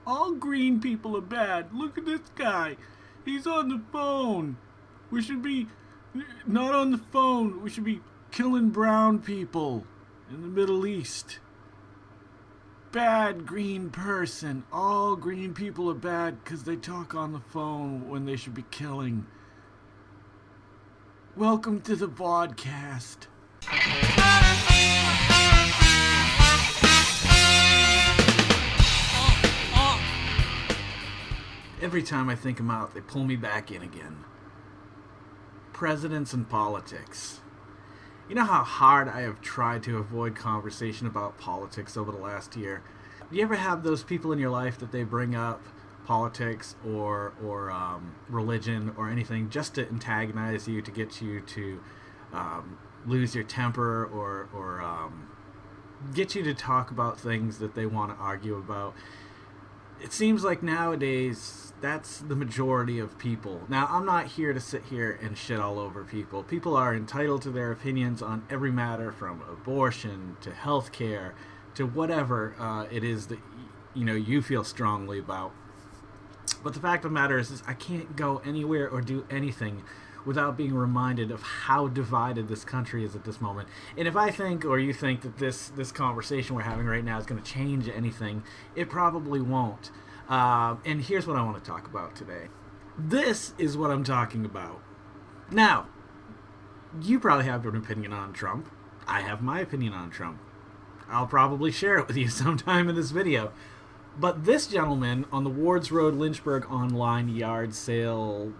All green people are bad. Look at this guy. He's on the phone. We should be not on the phone. We should be killing brown people in the Middle East. Bad green person. All green people are bad because they talk on the phone when they should be killing. Welcome to the vodcast. Every time I think them out, they pull me back in again. Presidents and politics. You know how hard I have tried to avoid conversation about politics over the last year? Do you ever have those people in your life that they bring up politics or religion or anything just to antagonize you, to get you to lose your temper or get you to talk about things that they want to argue about? It seems like nowadays that's the majority of people. Now, I'm not here to sit here and shit all over people. People are entitled to their opinions on every matter, from abortion to healthcare to whatever it is that you feel strongly about. But the fact of the matter is I can't go anywhere or do anything without being reminded of how divided this country is at this moment. And if I think, or you think, that this conversation we're having right now is going to change anything, it probably won't. And here's what I want to talk about today. This is what I'm talking about. Now, you probably have an opinion on Trump. I have my opinion on Trump. I'll probably share it with you sometime in this video. But this gentleman on the Wards Road Lynchburg online yard sale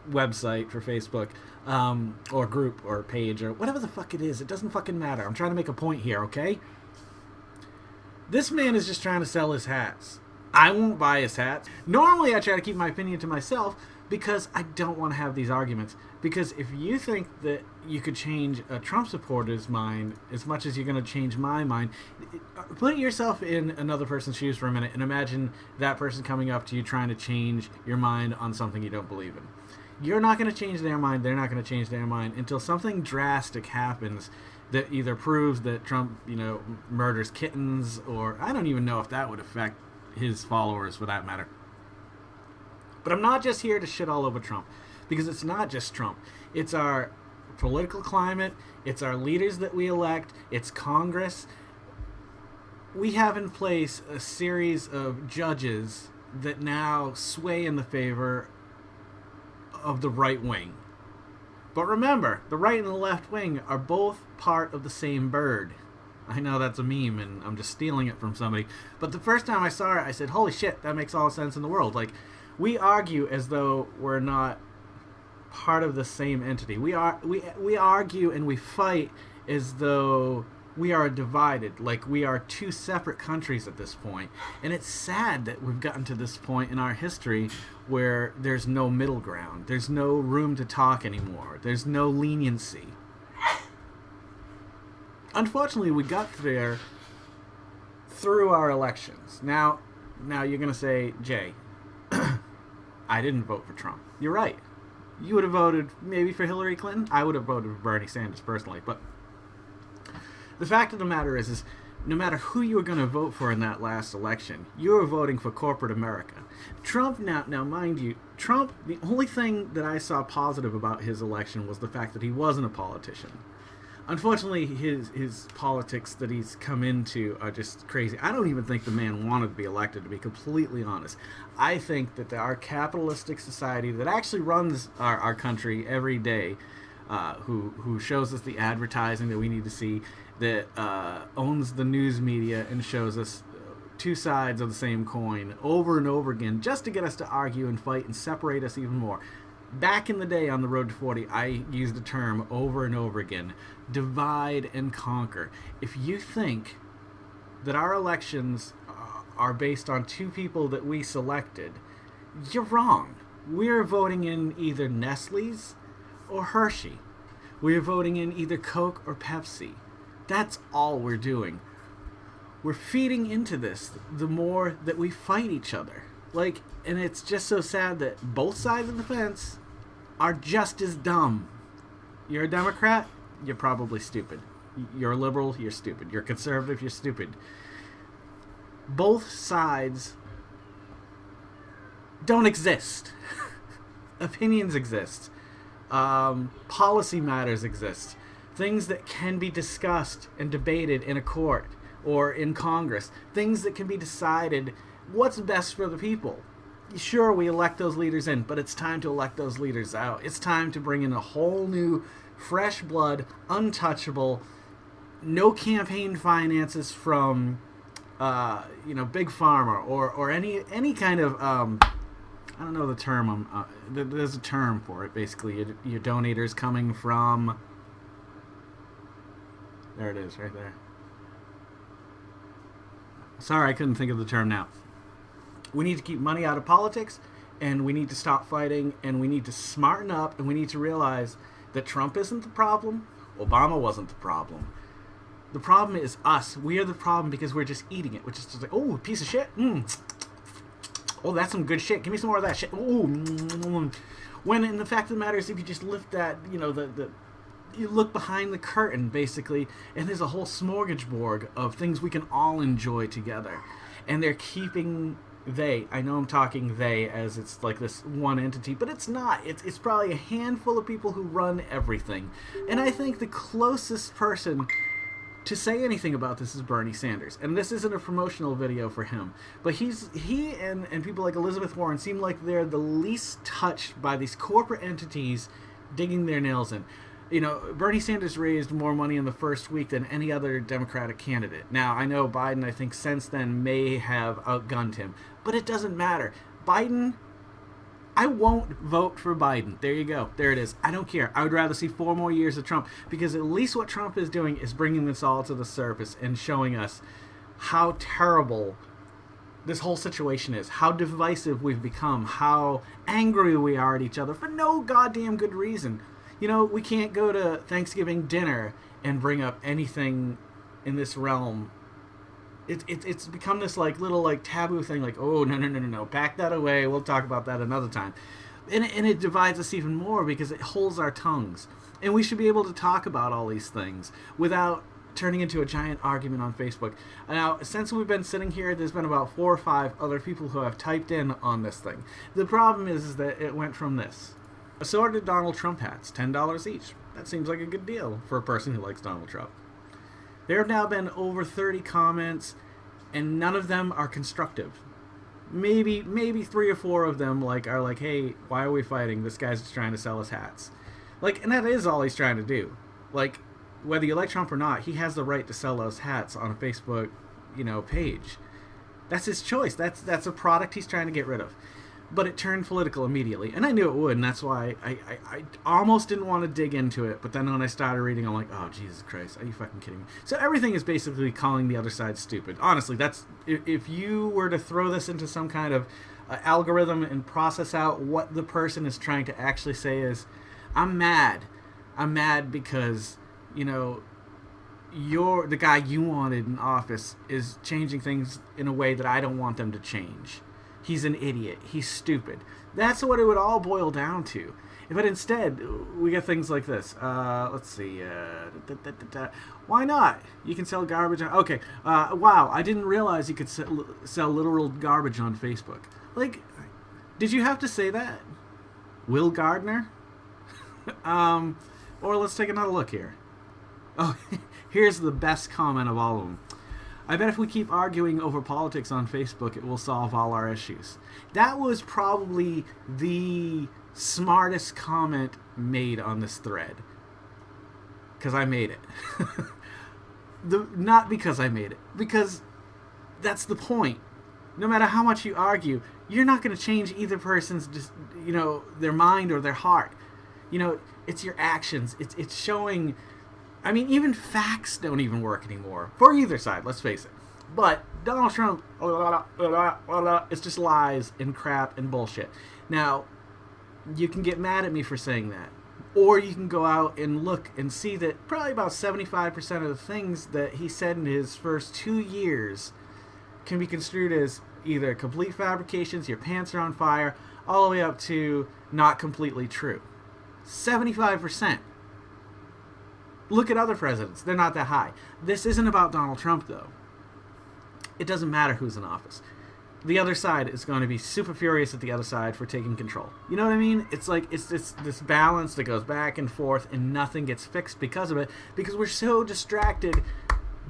website for Facebook, or group or page or whatever the fuck it is, it doesn't fucking matter. I'm trying to make a point here, okay? This man is just trying to sell his hats. I won't buy his hats. Normally I try to keep my opinion to myself because I don't want to have these arguments. Because if you think that you could change a Trump supporter's mind as much as you're going to change my mind, put yourself in another person's shoes for a minute and imagine that person coming up to you trying to change your mind on something you don't believe in. You're not going to change their mind, they're not going to change their mind until something drastic happens that either proves that Trump, murders kittens, or I don't even know if that would affect his followers for that matter. But I'm not just here to shit all over Trump, because it's not just Trump. It's our political climate, it's our leaders that we elect, it's Congress. We have in place a series of judges that now sway in the favor of the right wing. But remember, the right and the left wing are both part of the same bird. I know that's a meme and I'm just stealing it from somebody, but the first time I saw it, I said, holy shit, that makes all the sense in the world. Like, we argue as though we're not part of the same entity. We argue and we fight as though we are divided, like we are two separate countries at this point. And it's sad that we've gotten to this point in our history where there's no middle ground. There's no room to talk anymore. There's no leniency. Unfortunately, we got there through our elections. Now you're going to say, Jay, I didn't vote for Trump. You're right. You would have voted maybe for Hillary Clinton. I would have voted for Bernie Sanders personally. But the fact of the matter is no matter who you were going to vote for in that last election, you were voting for corporate America. Trump, now mind you, Trump, the only thing that I saw positive about his election was the fact that he wasn't a politician. Unfortunately, his politics that he's come into are just crazy. I don't even think the man wanted to be elected, to be completely honest. I think that our capitalistic society that actually runs our country every day, who shows us the advertising that we need to see, that owns the news media and shows us two sides of the same coin over and over again just to get us to argue and fight and separate us even more. Back in the day on the road to 40, I used the term over and over again, divide and conquer. If you think that our elections are based on two people that we selected, you're wrong. We're voting in either Nestle's or Hershey. We're voting in either Coke or Pepsi. That's all we're doing. We're feeding into this the more that we fight each other. And it's just so sad that both sides of the fence are just as dumb. You're a Democrat, you're probably stupid. You're a liberal, you're stupid. You're a conservative, you're stupid. Both sides don't exist. Opinions exist. Policy matters exist. Things that can be discussed and debated in a court or in Congress. Things that can be decided what's best for the people. Sure, we elect those leaders in, but it's time to elect those leaders out. It's time to bring in a whole new, fresh blood, untouchable, no campaign finances from, big pharma or any kind of, I don't know the term. There's a term for it. Basically, your donators coming from. There it is, right there. Sorry, I couldn't think of the term now. We need to keep money out of politics, and we need to stop fighting, and we need to smarten up, and we need to realize that Trump isn't the problem. Obama wasn't the problem. The problem is us. We are the problem because we're just eating it. We're just like, oh, piece of shit. Oh, that's some good shit. Give me some more of that shit. Oh, when in the fact of the matter is, if you just lift that, you look behind the curtain, basically, and there's a whole smorgasbord of things we can all enjoy together. And they're keeping I know I'm talking they as it's like this one entity, but it's not. It's probably a handful of people who run everything. And I think the closest person to say anything about this is Bernie Sanders. And this isn't a promotional video for him. But he and people like Elizabeth Warren seem like they're the least touched by these corporate entities digging their nails in. Bernie Sanders raised more money in the first week than any other Democratic candidate. Now, I know Biden, I think, since then may have outgunned him. But it doesn't matter. Biden, I won't vote for Biden. There you go. There it is. I don't care. I would rather see 4 more years of Trump. Because at least what Trump is doing is bringing this all to the surface and showing us how terrible this whole situation is. How divisive we've become. How angry we are at each other for no goddamn good reason. We can't go to Thanksgiving dinner and bring up anything in this realm. It's become this little taboo thing. Oh, no, pack that away. We'll talk about that another time. And it divides us even more because it holds our tongues. And we should be able to talk about all these things without turning into a giant argument on Facebook. Now, since we've been sitting here, there's been about 4 or 5 other people who have typed in on this thing. The problem is that it went from this. Assorted Donald Trump hats, $10 each. That seems like a good deal for a person who likes Donald Trump. There have now been over 30 comments, and none of them are constructive. Maybe 3 or 4 of them are like, hey, why are we fighting? This guy's just trying to sell us hats. And that is all he's trying to do. Whether you like Trump or not, he has the right to sell us hats on a Facebook, page. That's his choice. That's a product he's trying to get rid of. But it turned political immediately. And I knew it would, and that's why I almost didn't want to dig into it. But then when I started reading, I'm like, oh, Jesus Christ, are you fucking kidding me? So everything is basically calling the other side stupid. Honestly, that's if you were to throw this into some kind of algorithm and process out what the person is trying to actually say is, I'm mad. I'm mad because, the guy you wanted in office is changing things in a way that I don't want them to change. He's an idiot. He's stupid. That's what it would all boil down to. But instead, we get things like this. Let's see. Why not? You can sell garbage. Okay. Wow. I didn't realize you could sell literal garbage on Facebook. Did you have to say that? Will Gardner? Or let's take another look here. Oh, here's the best comment of all of them. I bet if we keep arguing over politics on Facebook, it will solve all our issues. That was probably the smartest comment made on this thread. Because I made it. Not because I made it. Because that's the point. No matter how much you argue, you're not going to change either person's, their mind or their heart. It's your actions. It's showing... even facts don't even work anymore. For either side, let's face it. But Donald Trump, it's just lies and crap and bullshit. Now, you can get mad at me for saying that. Or you can go out and look and see that probably about 75% of the things that he said in his first 2 years can be construed as either complete fabrications, your pants are on fire, all the way up to not completely true. 75%. Look at other presidents. They're not that high. This isn't about Donald Trump, though. It doesn't matter who's in office. the other side is going to be super furious at the other side for taking control. You know what I mean? It's like it's this balance that goes back and forth, and nothing gets fixed because of it, because we're so distracted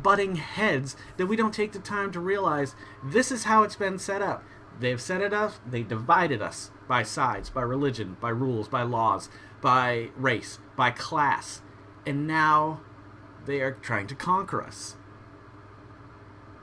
butting heads that we don't take the time to realize this is how it's been set up. They've set it up, they divided us by sides, by religion, by rules, by laws, by race, by class, and now they are trying to conquer us.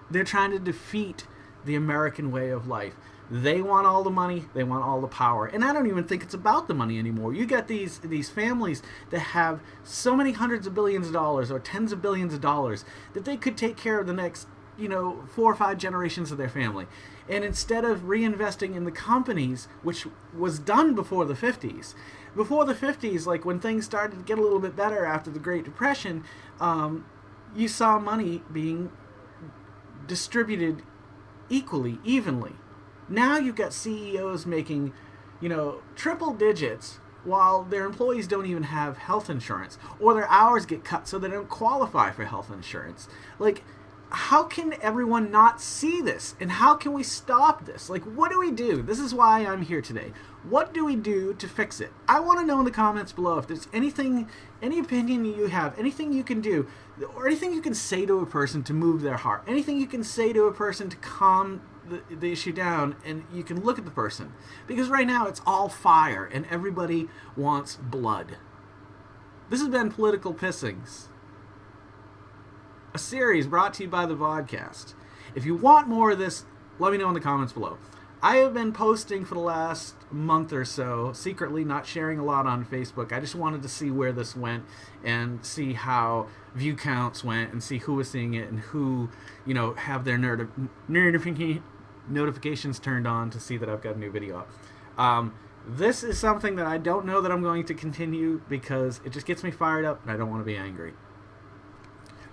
They're trying to defeat the American way of life. They want all the money, they want all the power. And I don't even think it's about the money anymore. You got these families that have so many hundreds of billions of dollars or tens of billions of dollars that they could take care of the next, 4 or 5 generations of their family. And instead of reinvesting in the companies, which was done before the 50s, like when things started to get a little bit better after the Great Depression, you saw money being distributed equally, evenly. Now you've got CEOs making, triple digits while their employees don't even have health insurance, or their hours get cut so they don't qualify for health insurance. Like, how can everyone not see this? And how can we stop this? Like, what do we do? This is why I'm here today. What do we do to fix it? I want to know in the comments below if there's anything, any opinion you have, anything you can do, or anything you can say to a person to move their heart, anything you can say to a person to calm the issue down, and you can look at the person. Because right now it's all fire and everybody wants blood. This has been Political Pissings, a series brought to you by the Vodcast. If you want more of this, let me know in the comments below. I have been posting for the last month or so, secretly, not sharing a lot on Facebook. I just wanted to see where this went and see how view counts went and see who was seeing it and who, have their notifications turned on to see that I've got a new video up. This is something that I don't know that I'm going to continue because it just gets me fired up and I don't want to be angry.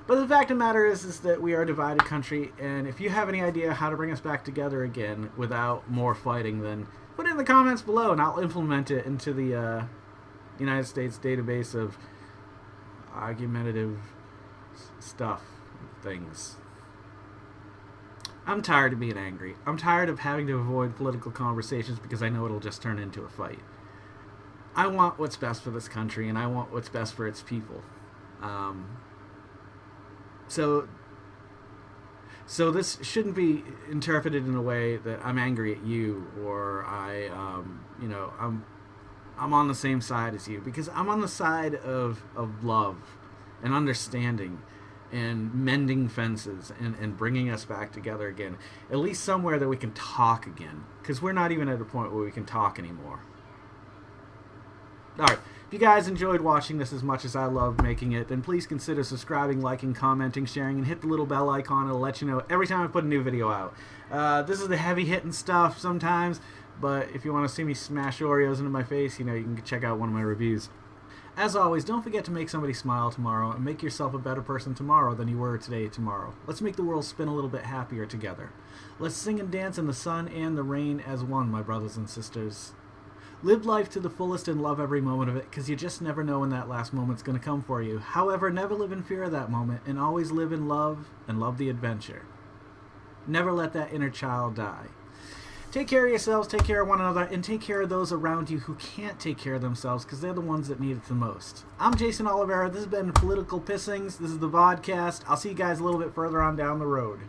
But the fact of the matter is that we are a divided country, and if you have any idea how to bring us back together again without more fighting, then put it in the comments below, and I'll implement it into the United States database of argumentative things. I'm tired of being angry. I'm tired of having to avoid political conversations because I know it'll just turn into a fight. I want what's best for this country, and I want what's best for its people. So this shouldn't be interpreted in a way that I'm angry at you or I'm on the same side as you, because I'm on the side of love and understanding and mending fences and bringing us back together again, at least somewhere that we can talk again, because we're not even at a point where we can talk anymore. All right. If you guys enjoyed watching this as much as I love making it, then please consider subscribing, liking, commenting, sharing, and hit the little bell icon. It'll let you know every time I put a new video out. This is the heavy-hitting stuff sometimes, but if you want to see me smash Oreos into my face, you can check out one of my reviews. As always, don't forget to make somebody smile tomorrow and make yourself a better person tomorrow than you were today tomorrow. Let's make the world spin a little bit happier together. Let's sing and dance in the sun and the rain as one, my brothers and sisters. Live life to the fullest and love every moment of it, because you just never know when that last moment's going to come for you. However, never live in fear of that moment, and always live in love and love the adventure. Never let that inner child die. Take care of yourselves, take care of one another, and take care of those around you who can't take care of themselves, because they're the ones that need it the most. I'm Jason Oliveira. This has been Political Pissings. This is the Vodcast. I'll see you guys a little bit further on down the road.